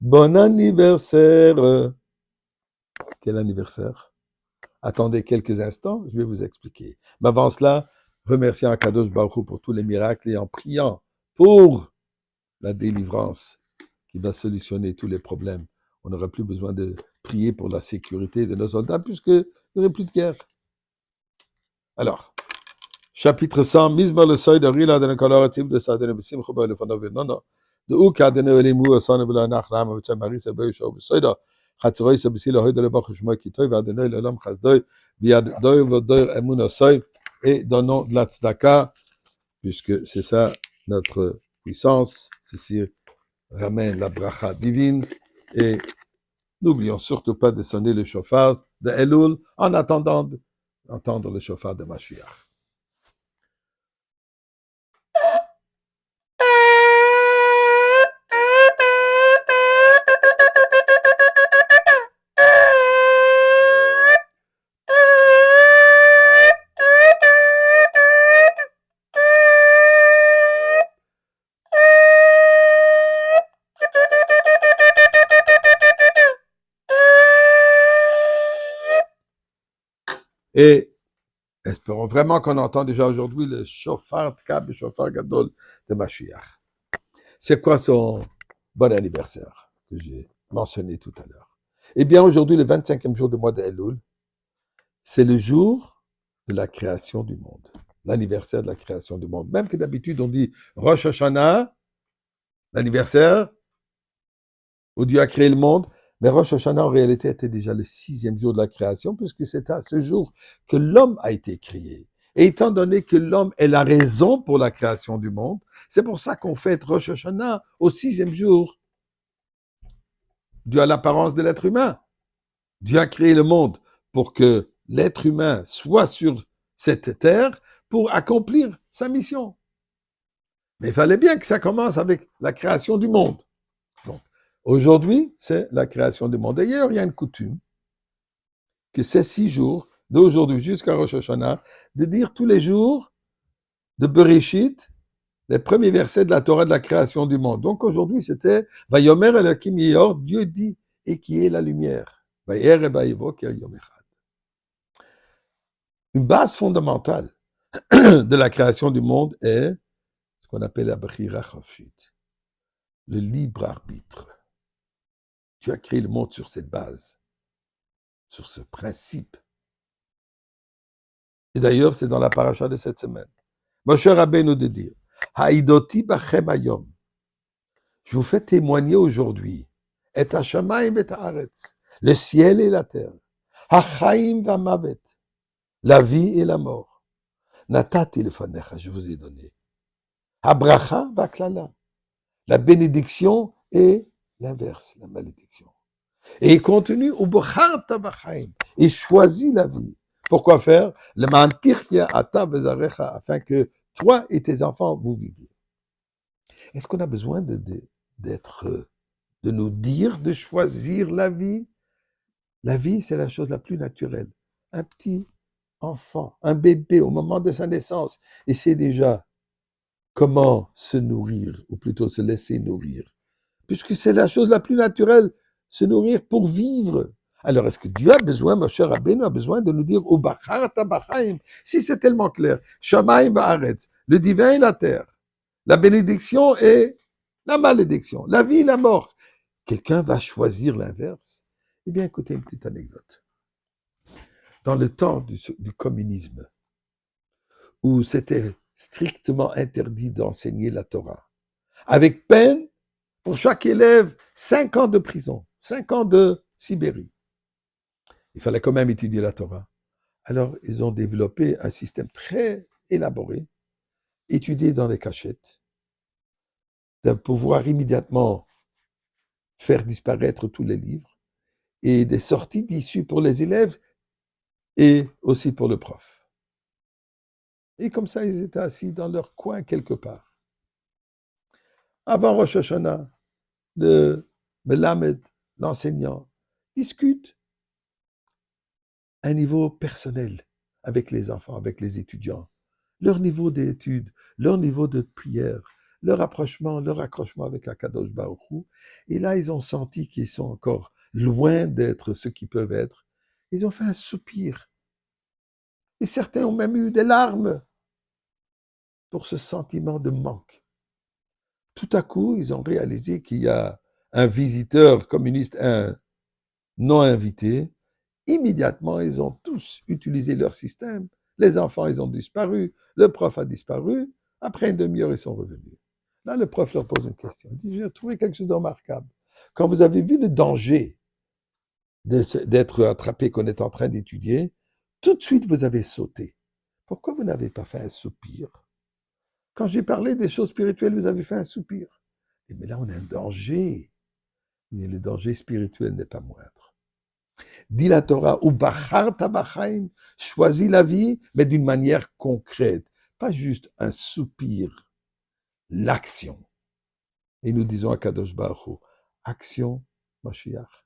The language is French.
Bon anniversaire. Quel anniversaire? Attendez quelques instants, je vais vous expliquer. Mais avant cela, remerciant Akadosh Baruch Hu pour tous les miracles et en priant pour la délivrance qui va solutionner tous les problèmes. On n'aura plus besoin de prier pour la sécurité de nos soldats puisqu'il n'y aurait plus de guerre. Alors, chapitre 100, Mizmar le seuil de Rila de Nekalorativ de Sadene Bessim Choba le Fanav Nana, de Ukadene Elimu Asana Vila Nachram Avcha Marisa Beusha Besoida, Chatzroy Sabisila Hoy de la Bach Shma Kitoy, Vadene Elam Chazdoy, Viad Doy Vodoy Emun Soy, et donnons de la tzedaka, puisque c'est ça notre puissance, ceci ramène la bracha divine, et n'oublions surtout pas de sonner le chauffard de Elul en attendant d'entendre le chauffard de Mashiach. Et espérons vraiment qu'on entend déjà aujourd'hui le chauffard Tkab, le chauffard Gadol de Mashiach. C'est quoi son bon anniversaire que j'ai mentionné tout à l'heure? Eh bien, aujourd'hui, le 25e jour du mois de Elul, c'est le jour de la création du monde, l'anniversaire de la création du monde. Même que d'habitude, on dit Rosh Hashanah, l'anniversaire où Dieu a créé le monde, mais Rosh Hashanah, en réalité, était déjà le 6e jour de la création, puisque c'est à ce jour que l'homme a été créé. Et étant donné que l'homme est la raison pour la création du monde, c'est pour ça qu'on fête Rosh Hashanah au 6e jour, dû à l'apparence de l'être humain. Dieu a créé le monde pour que l'être humain soit sur cette terre pour accomplir sa mission. Mais il fallait bien que ça commence avec la création du monde. Donc, aujourd'hui, c'est la création du monde. D'ailleurs, il y a une coutume que ces 6 jours, d'aujourd'hui jusqu'à Rosh Hashanah, de dire tous les jours de Bereshit, les premiers versets de la Torah de la création du monde. Donc aujourd'hui, c'était Vayomer Elohim Yor, Dieu dit, et qui est la lumière. Vayer et Vayivok Yom Echad. Une base fondamentale de la création du monde est ce qu'on appelle la Bechira Chafshit, le libre arbitre. Tu as créé le monde sur cette base, sur ce principe. Et d'ailleurs, c'est dans la paracha de cette semaine. Moshe Rabbeinu de dire, Haïdoti bachem hayom. Je vous fais témoigner aujourd'hui, et Hashamayim et Haaretz, le ciel et la terre, Hachaim v'amavet, la vie et la mort. Natati lefanecha, je vous ai donné. Abracha v'aklala, la bénédiction et l'inverse, la malédiction. Et il continue, Ubocharta b'chaim, et choisit la vie. Pourquoi faire? Le mantichya ata bezarecha, afin que toi et tes enfants vous viviez. Est-ce qu'on a besoin d'être, de nous dire de choisir la vie? La vie, c'est la chose la plus naturelle. Un petit enfant, un bébé, au moment de sa naissance, il sait déjà comment se nourrir, ou plutôt se laisser nourrir. Puisque c'est la chose la plus naturelle, se nourrir pour vivre. Alors, est-ce que Dieu a besoin, Moshe Rabbeinu a besoin de nous dire, si c'est tellement clair, Shamayim va'aretz, le divin et la terre, la bénédiction et la malédiction, la vie et la mort. Quelqu'un va choisir l'inverse? Eh bien, écoutez une petite anecdote. Dans le temps du communisme, où c'était strictement interdit d'enseigner la Torah, avec peine, pour chaque élève, 5 ans de prison, 5 ans de Sibérie. Il fallait quand même étudier la Torah. Alors, ils ont développé un système très élaboré, étudié dans les cachettes, de pouvoir immédiatement faire disparaître tous les livres, et des sorties d'issues pour les élèves et aussi pour le prof. Et comme ça, ils étaient assis dans leur coin quelque part. Avant Rosh Hashanah, le Melamed, l'enseignant, discute à un niveau personnel avec les enfants, avec les étudiants. Leur niveau d'études, leur niveau de prière, le rapprochement, le raccrochement avec Akadosh Baruch Hu. Et là, ils ont senti qu'ils sont encore loin d'être ce qu'ils peuvent être. Ils ont fait un soupir. Et certains ont même eu des larmes pour ce sentiment de manque. Tout à coup, ils ont réalisé qu'il y a un visiteur communiste, un non invité. Immédiatement, ils ont tous utilisé leur système. Les enfants, ils ont disparu. Le prof a disparu. Après une demi-heure, ils sont revenus. Là, le prof leur pose une question. Il dit, j'ai trouvé quelque chose de remarquable. Quand vous avez vu le danger d'être attrapé qu'on est en train d'étudier, tout de suite, vous avez sauté. Pourquoi vous n'avez pas fait un soupir? Quand j'ai parlé des choses spirituelles, vous avez fait un soupir. Mais là, on a un danger. Mais le danger spirituel n'est pas moindre. Dit la Torah, ou bacharta bachaim, choisis la vie, mais d'une manière concrète, pas juste un soupir, l'action. Et nous disons à Kadosh Baruch Hu, action, Mashiach.